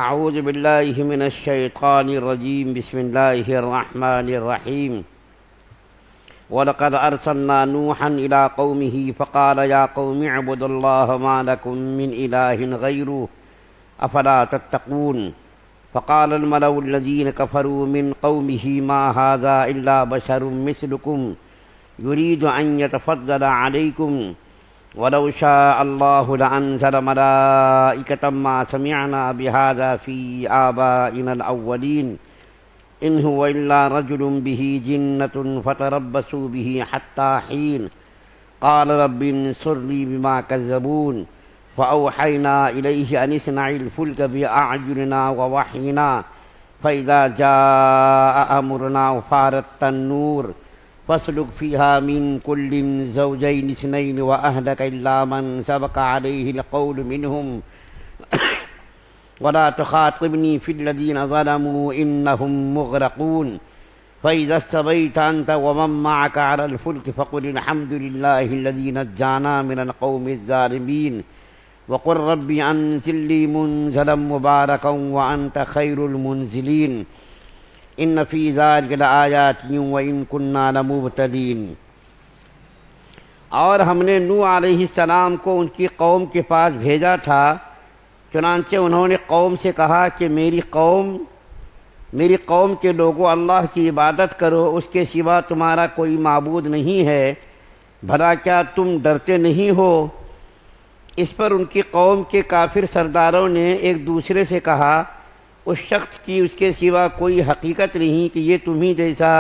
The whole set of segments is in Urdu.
اعوذ باللہ من الشیطان الرجیم بسم اللہ الرحمن الرحیم وَلَقَدْ أَرْسَلْنَا نُوحًا إِلَىٰ قَوْمِهِ فَقَالَ يَا قَوْمِ اعْبُدُوا اللَّهَ مَا لَكُم مِّنْ إِلَٰهٍ غَيْرُهُ أَفَلَا تَتَّقُونَ فَقَالَ الْمَلَأُ الَّذِينَ كَفَرُوا مِنْ قَوْمِهِ مَا هَٰذَا إِلَّا بَشَرٌ مِّثْلُكُمْ يُرِيدُ أَن يَتَفَضَّلَ عَلَيْكُمْ وَلَوْ شَاءَ اللَّهُ لَأَنزَلَ مَلَائِكَةً مَّا سَمِعْنَا بِهَٰذَا فِي آبَائِنَا الْأَوَّلِينَ إِنْ هُوَ إِلَّا رَجُلٌ بِهِ جِنَّةٌ فَتَرَبَّصُوا بِهِ حَتَّىٰ حِينٍ قَالَ رَبِّ انصُرْنِي بِمَا كَذَّبُونِ فَأَوْحَيْنَا إِلَيْهِ أَنِ اصْنَعِ الْفُلْكَ بِأَعْيُنِنَا وَوَحْيِنَا فَإِذَا جَاءَ أَمْرُنَا وَفَارَتِ التَّنُّورُ فَاسْلُكْ فِيهَا مِن كُلٍّ زَوْجَيْنِ اثْنَيْنِ وَأَهْلَكَ إِلَّا مَن سَبَقَ عَلَيْهِ الْقَوْلُ مِنْهُمْ وَلَا تُخَاطِبْنِي فِي الَّذِينَ ظَلَمُوا إِنَّهُمْ مُغْرَقُونَ فَإِذَا اسْتَوَيْتَ أَنْتَ وَمَن مَّعَكَ عَلَى الْفُلْكِ فَقُلِ الْحَمْدُ لِلَّهِ الَّذِي نَجَّانَا مِنَ الْقَوْمِ الظَّالِمِينَ وَقُل رَّبِّ أَنزِل لِّي مُنزَلًا مُّبَارَكًا وَأَنتَ خَيْرُ الْمُنزِلِينَ إِنَّ فِي ذَلِكَ لَآيَاتٍ وَإِن كُنَّا لَمُبْتَلِينَ۔ اور ہم نے نوح علیہ السلام کو ان کی قوم کے پاس بھیجا تھا، چنانچہ انہوں نے قوم سے کہا کہ میری قوم کے لوگوں، اللہ کی عبادت کرو، اس کے سوا تمہارا کوئی معبود نہیں ہے، بھلا کیا تم ڈرتے نہیں ہو؟ اس پر ان کی قوم کے کافر سرداروں نے ایک دوسرے سے کہا، اس شخص کی اس کے سوا کوئی حقیقت نہیں کہ یہ تمہیں جیسا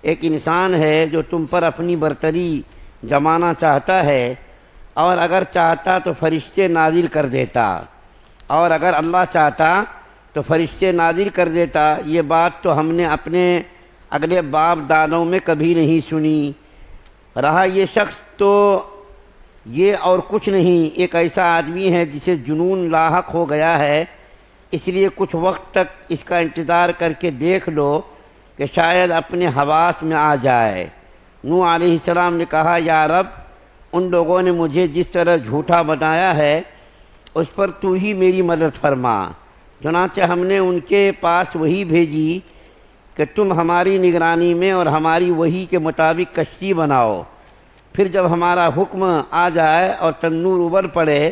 ایک انسان ہے جو تم پر اپنی برتری جمانا چاہتا ہے، اور اگر چاہتا تو فرشتے نازل کر دیتا، اور اگر اللہ چاہتا تو فرشتے نازل کر دیتا۔ یہ بات تو ہم نے اپنے اگلے باپ دادوں میں کبھی نہیں سنی۔ رہا یہ شخص تو یہ اور کچھ نہیں، ایک ایسا آدمی ہے جسے جنون لاحق ہو گیا ہے، اس لیے کچھ وقت تک اس کا انتظار کر کے دیکھ لو کہ شاید اپنے حواس میں آ جائے۔ نوح علیہ السلام نے کہا، یا رب، ان لوگوں نے مجھے جس طرح جھوٹا بنایا ہے اس پر تو ہی میری مدد فرما۔ چنانچہ ہم نے ان کے پاس وحی بھیجی کہ تم ہماری نگرانی میں اور ہماری وحی کے مطابق کشتی بناؤ، پھر جب ہمارا حکم آ جائے اور تنور ابل پڑے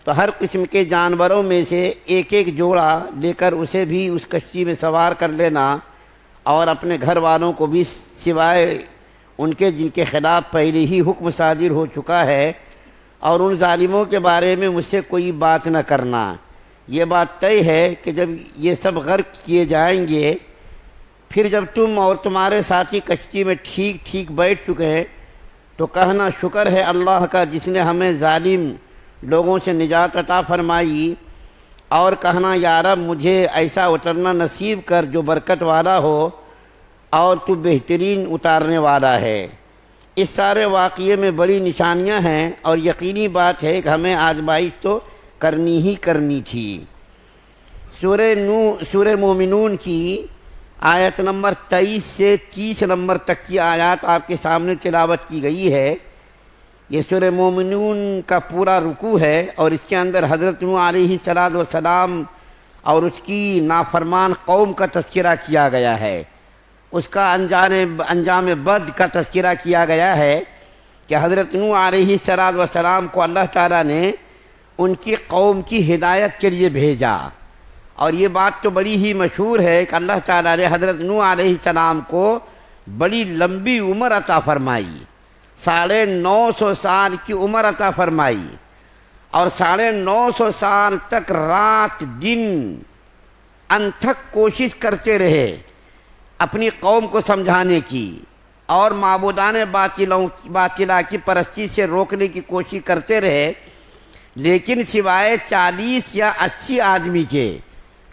تو ہر قسم کے جانوروں میں سے ایک ایک جوڑا لے کر اسے بھی اس کشتی میں سوار کر لینا، اور اپنے گھر والوں کو بھی سوائے ان کے جن کے خلاف پہلے ہی حکم صادر ہو چکا ہے، اور ان ظالموں کے بارے میں مجھ سے کوئی بات نہ کرنا۔ یہ بات طے ہے کہ جب یہ سب غرق کیے جائیں گے، پھر جب تم اور تمہارے ساتھی کشتی میں ٹھیک ٹھیک بیٹھ چکے ہیں تو کہنا شکر ہے اللہ کا جس نے ہمیں ظالم لوگوں سے نجات عطا فرمائی، اور کہنا یا رب مجھے ایسا اترنا نصیب کر جو برکت والا ہو، اور تو بہترین اتارنے والا ہے۔ اس سارے واقعے میں بڑی نشانیاں ہیں، اور یقینی بات ہے کہ ہمیں آزمائش تو کرنی ہی کرنی تھی۔ سورہ مومنون کی آیت نمبر 23 سے 30 نمبر تک کی آیات آپ کے سامنے تلاوت کی گئی ہے۔ یہ سورہ مومنون کا پورا رکوع ہے، اور اس کے اندر حضرت نوح علیہ السلام اور اس کی نافرمان قوم کا تذکرہ کیا گیا ہے، اس کا انجام بد کا تذکرہ کیا گیا ہے کہ حضرت نوح علیہ السلام کو اللہ تعالیٰ نے ان کی قوم کی ہدایت کے لیے بھیجا، اور یہ بات تو بڑی ہی مشہور ہے کہ اللہ تعالیٰ نے حضرت نوح علیہ السلام کو بڑی لمبی عمر عطا فرمائی، 950 سال کی عمر عطا فرمائی، اور 950 سال تک رات دن انتھک کوشش کرتے رہے اپنی قوم کو سمجھانے کی، اور معبودان باطلہ کی پرستی سے روکنے کی کوشش کرتے رہے، لیکن سوائے 40 یا 80 آدمی کے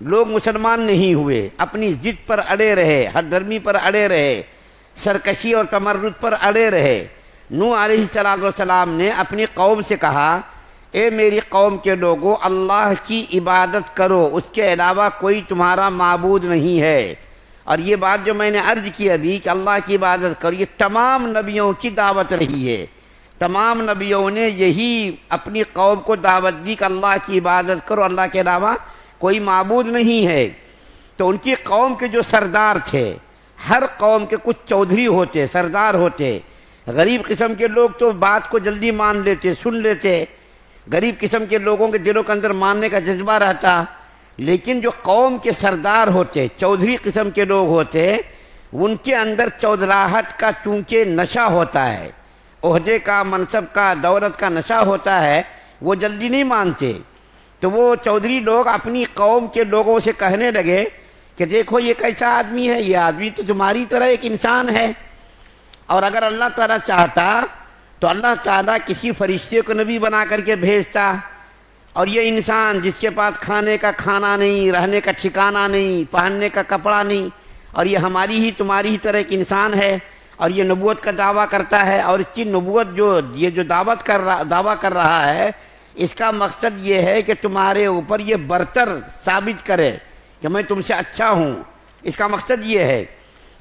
لوگ مسلمان نہیں ہوئے، اپنی ضد پر اڑے رہے، ہر درمی پر اڑے رہے، سرکشی اور تمرد پر اڑے رہے۔ نوح علیہ السلام نے اپنی قوم سے کہا، اے میری قوم کے لوگوں، اللہ کی عبادت کرو، اس کے علاوہ کوئی تمہارا معبود نہیں ہے۔ اور یہ بات جو میں نے عرض کی ابھی کہ اللہ کی عبادت کرو، یہ تمام نبیوں کی دعوت رہی ہے، تمام نبیوں نے یہی اپنی قوم کو دعوت دی کہ اللہ کی عبادت کرو، اللہ کے علاوہ کوئی معبود نہیں ہے۔ تو ان کی قوم کے جو سردار تھے، ہر قوم کے کچھ چودھری ہوتے، سردار ہوتے۔ غریب قسم کے لوگ تو بات کو جلدی مان لیتے، سن لیتے، غریب قسم کے لوگوں کے دلوں کے اندر ماننے کا جذبہ رہتا۔ لیکن جو قوم کے سردار ہوتے، چودھری قسم کے لوگ ہوتے، ان کے اندر چودراہٹ کا چونکہ نشہ ہوتا ہے، عہدے کا، منصب کا، دولت کا نشہ ہوتا ہے، وہ جلدی نہیں مانتے۔ تو وہ چودھری لوگ اپنی قوم کے لوگوں سے کہنے لگے کہ دیکھو یہ کیسا آدمی ہے، یہ آدمی تو تمہاری طرح ایک انسان ہے، اور اگر اللہ تعالیٰ چاہتا تو اللہ تعالیٰ کسی فرشتے کو نبی بنا کر کے بھیجتا، اور یہ انسان جس کے پاس کھانے کا کھانا نہیں، رہنے کا ٹھکانہ نہیں، پہننے کا کپڑا نہیں، اور یہ ہماری ہی تمہاری ہی طرح ایک انسان ہے، اور یہ نبوت کا دعویٰ کرتا ہے، اور اس کی نبوت یہ جو دعویٰ کر رہا ہے، اس کا مقصد یہ ہے کہ تمہارے اوپر یہ برتر ثابت کرے کہ میں تم سے اچھا ہوں، اس کا مقصد یہ ہے۔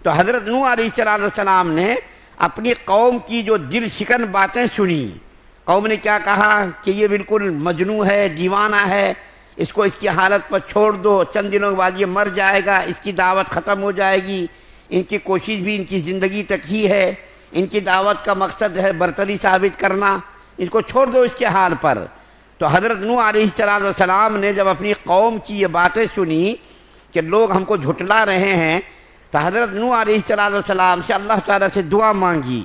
تو حضرت نوح علیہ السلام نے اپنی قوم کی جو دل شکن باتیں سنی، قوم نے کیا کہا کہ یہ بالکل مجنون ہے، دیوانہ ہے، اس کو اس کی حالت پر چھوڑ دو، چند دنوں کے بعد یہ مر جائے گا، اس کی دعوت ختم ہو جائے گی، ان کی کوشش بھی ان کی زندگی تک ہی ہے، ان کی دعوت کا مقصد ہے برتری ثابت کرنا، اس کو چھوڑ دو اس کے حال پر۔ تو حضرت نوح علیہ السلام نے جب اپنی قوم کی یہ باتیں سنی کہ لوگ ہم کو جھٹلا رہے ہیں، تو حضرت نوح علیہ السلام سے اللہ تعالیٰ سے دعا مانگی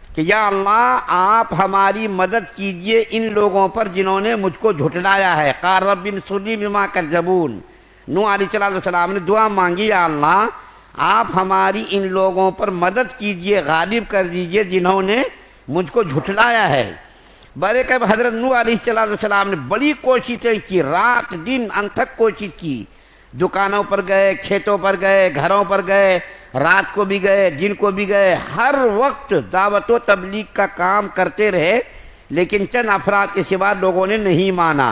کہ یا اللہ آپ ہماری مدد کیجئے ان لوگوں پر جنہوں نے مجھ کو جھٹلایا ہے۔ قال رب انصرنی بما کذبون، نوح علیہ السلام نے دعا مانگی یا اللہ آپ ہماری ان لوگوں پر مدد کیجئے، غالب کر دیجئے جنہوں نے مجھ کو جھٹلایا ہے۔ برکب حضرت نوح علیہ السلام نے بڑی کوششیں کی، رات دن انتھک کوشش کی، دکانوں پر گئے، کھیتوں پر گئے، گھروں پر گئے، رات کو بھی گئے، دن کو بھی گئے، ہر وقت دعوت و تبلیغ کا کام کرتے رہے، لیکن چند افراد کے سوا لوگوں نے نہیں مانا۔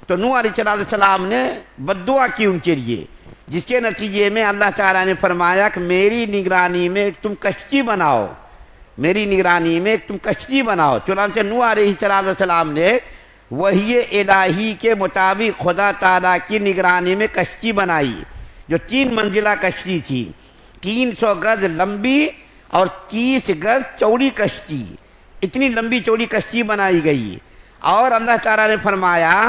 تو نوح علیہ السلام نے بد دعا کی ان کے لیے، جس کے نتیجے میں اللہ تعالیٰ نے فرمایا کہ میری نگرانی میں تم کشتی بناؤ، میری نگرانی میں تم کشتی بناؤ۔ چنانچہ نوح علیہ السلام نے وحی الہی کے مطابق خدا تعالیٰ کی نگرانی میں کشتی بنائی، جو 3 منزلہ کشتی تھی، 300 گز لمبی اور 30 گز چوڑی کشتی، اتنی لمبی چوڑی کشتی بنائی گئی۔ اور اللہ تعالیٰ نے فرمایا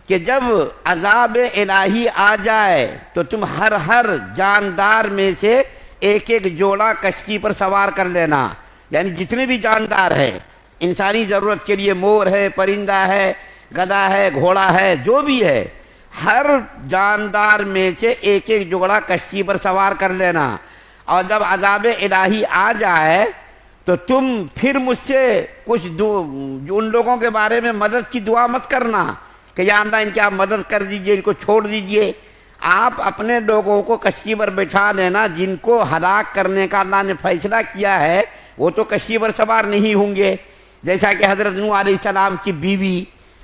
کہ جب عذاب الہی آ جائے تو تم ہر جاندار میں سے ایک جوڑا کشتی پر سوار کر لینا، یعنی جتنے بھی جاندار ہیں، انسانی ضرورت کے لیے مور ہے، پرندہ ہے، گدھا ہے، گھوڑا ہے، جو بھی ہے، ہر جاندار میں سے ایک جوڑا کشتی پر سوار کر لینا، اور جب عذاب الہی آ جائے تو تم پھر مجھ سے کچھ ان لوگوں کے بارے میں مدد کی دعا مت کرنا کہ یا اللہ ان کی آپ مدد کر دیجئے، ان کو چھوڑ دیجئے۔ آپ اپنے لوگوں کو کشتی پر بٹھا لینا، جن کو ہلاک کرنے کا اللہ نے فیصلہ کیا ہے وہ تو کشتی پر سوار نہیں ہوں گے، جیسا کہ حضرت نوح علیہ السلام کی بیوی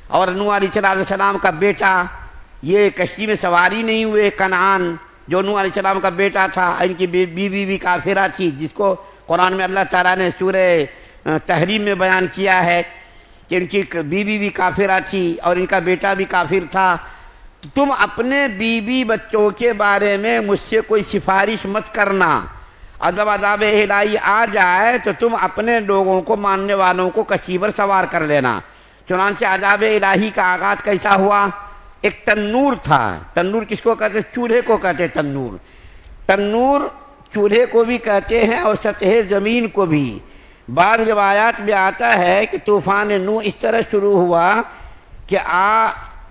اور نوح علیہ السلام کا بیٹا یہ کشتی میں سواری نہیں ہوئے۔ کنعان جو نوح علیہ السلام کا بیٹا تھا، ان کی بیوی بھی کافرہ تھی، جس کو قرآن میں اللہ تعالیٰ نے سورہ تحریم میں بیان کیا ہے کہ ان کی بیوی بھی کافرہ تھی اور ان کا بیٹا بھی کافر تھا۔ تم اپنے بیوی بچوں کے بارے میں مجھ سے کوئی سفارش مت کرنا، اور جب عذاب الہی آ جائے تو تم اپنے لوگوں کو، ماننے والوں کو کشتی پر سوار کر لینا۔ چنانچہ عذاب الہی کا آغاز کیسا ہوا؟ ایک تنور تھا، تنور کس کو کہتے؟ چولہے کو کہتے تنور۔ تنور چولہے کو بھی کہتے ہیں اور سطح زمین کو بھی۔ بعض روایات میں آتا ہے کہ طوفان نوح اس طرح شروع ہوا کہ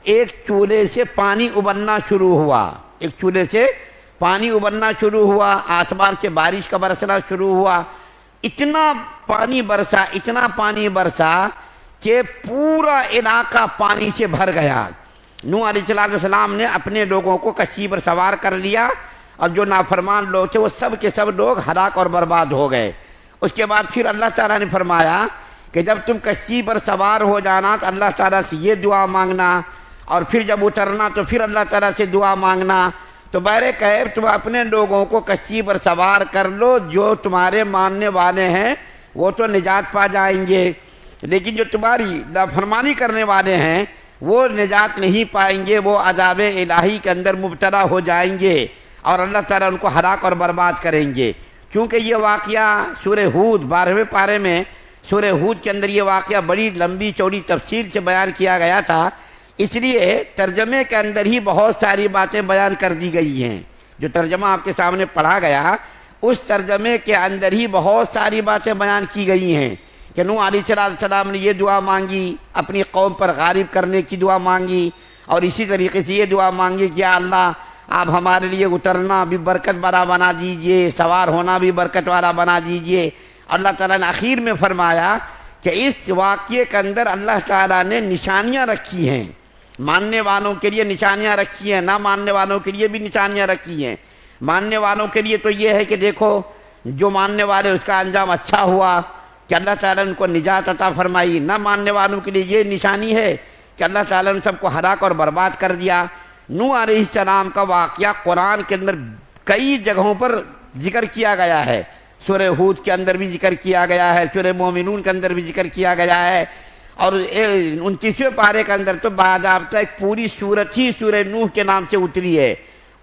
ایک چولہے سے پانی ابلنا شروع ہوا، ایک چولہے سے پانی ابلنا شروع ہوا، آسمان سے بارش کا برسنا شروع ہوا، اتنا پانی برسا کہ پورا علاقہ پانی سے بھر گیا۔ نوح علیہ السلام نے اپنے لوگوں کو کشتی پر سوار کر لیا، اور جو نافرمان لوگ تھے وہ سب کے سب لوگ ہلاک اور برباد ہو گئے۔ اس کے بعد پھر اللہ تعالیٰ نے فرمایا کہ جب تم کشتی پر سوار ہو جانا تو اللہ تعالیٰ سے یہ دعا مانگنا، اور پھر جب اترنا تو پھر اللہ تعالیٰ سے دعا مانگنا۔ تو بہرکیف تم اپنے لوگوں کو کشتی پر سوار کر لو، جو تمہارے ماننے والے ہیں وہ تو نجات پا جائیں گے، لیکن جو تمہاری نافرمانی کرنے والے ہیں وہ نجات نہیں پائیں گے، وہ عذاب الہی کے اندر مبتلا ہو جائیں گے اور اللہ تعالیٰ ان کو ہلاک اور برباد کریں گے۔ کیونکہ یہ واقعہ سورہ ہود 12ویں پارے میں سورہ ہود کے اندر یہ واقعہ بڑی لمبی چوڑی تفصیل سے بیان کیا گیا تھا، اس لیے ترجمے کے اندر ہی بہت ساری باتیں بیان کر دی گئی ہیں۔ جو ترجمہ آپ کے سامنے پڑھا گیا اس ترجمے کے اندر ہی بہت ساری باتیں بیان کی گئی ہیں کہ نوح علیہ السلام نے یہ دعا مانگی، اپنی قوم پر غالب کرنے کی دعا مانگی، اور اسی طریقے سے یہ دعا مانگی کہ یا اللہ آپ ہمارے لیے اترنا بھی برکت والا بنا دیجئے، سوار ہونا بھی برکت والا بنا دیجئے۔ اللہ تعالیٰ نے آخر میں فرمایا کہ اس واقعے کے اندر اللہ تعالیٰ نے نشانیاں رکھی ہیں، ماننے والوں کے لیے نشانیاں رکھی ہیں، نہ ماننے والوں کے لیے بھی نشانیاں رکھی ہیں۔ ماننے والوں کے لیے تو یہ ہے کہ دیکھو جو ماننے والے اس کا انجام اچھا ہوا کہ اللہ تعالیٰ نے ان کو نجات عطا فرمائی، نہ ماننے والوں کے لیے یہ نشانی ہے کہ اللہ تعالیٰ نے سب کو ہلاک اور برباد کر دیا۔ نوح علیہ السلام کا واقعہ قرآن کے اندر کئی جگہوں پر ذکر کیا گیا ہے، سورہ ہود کے اندر بھی ذکر کیا گیا ہے، سورہ مومنون کے اندر بھی ذکر کیا گیا ہے، اور 29ویں پارے کے اندر تو باضابطہ ایک پوری سورت ہی سورہ نوح کے نام سے اتری ہے۔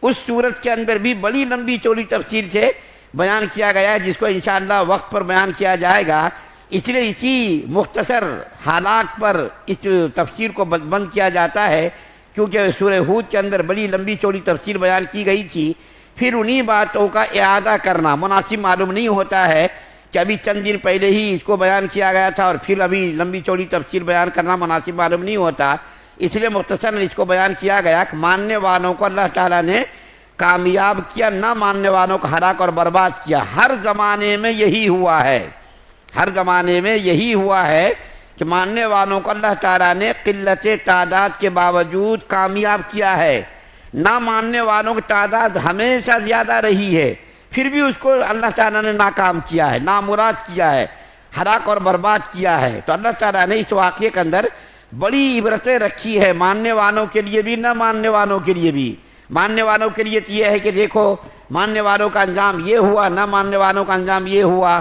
اس سورت کے اندر بھی بڑی لمبی چوڑی تفصیل سے بیان کیا گیا ہے، جس کو انشاءاللہ وقت پر بیان کیا جائے گا، اس لیے اسی مختصر حالات پر اس تفسیر کو بند کیا جاتا ہے، کیونکہ سورہ ہود کے اندر بڑی لمبی چوڑی تفصیل بیان کی گئی تھی۔ پھر انہی باتوں کا اعادہ کرنا مناسب معلوم نہیں ہوتا ہے کہ ابھی چند دن پہلے ہی اس کو بیان کیا گیا تھا اور پھر ابھی لمبی چوڑی تفصیل بیان کرنا مناسب معلوم نہیں ہوتا، اس لیے مختصراً اس کو بیان کیا گیا کہ ماننے والوں کو اللہ تعالیٰ نے کامیاب کیا، نہ ماننے والوں کو ہلاک اور برباد کیا۔ ہر زمانے میں یہی ہوا ہے، ہر زمانے میں یہی ہوا ہے کہ ماننے والوں کو اللہ تعالیٰ نے قلت تعداد کے باوجود کامیاب کیا ہے، نہ ماننے والوں کی تعداد ہمیشہ زیادہ رہی ہے، پھر بھی اس کو اللہ تعالیٰ نے ناکام کیا ہے، نامراد کیا ہے، ہلاک اور برباد کیا ہے۔ تو اللہ تعالیٰ نے اس واقعے کے اندر بڑی عبرتیں رکھی ہے، ماننے والوں کے لیے بھی نہ ماننے والوں کے لیے بھی۔ ماننے والوں کے لیے تو یہ ہے کہ دیکھو ماننے والوں کا انجام یہ ہوا، نہ ماننے والوں کا انجام یہ ہوا۔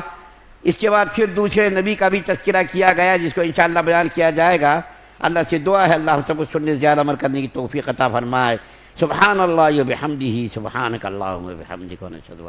اس کے بعد پھر دوسرے نبی کا بھی تذکرہ کیا گیا جس کو انشاءاللہ بیان کیا جائے گا۔ اللہ سے دعا ہے اللہ ہم سب کو سننے زیادہ عمل کرنے کی توفیق عطا فرمائے۔ سبحان اللہ و بحمدہ، سبحانک اللہم و بحمدک، ونشہد ان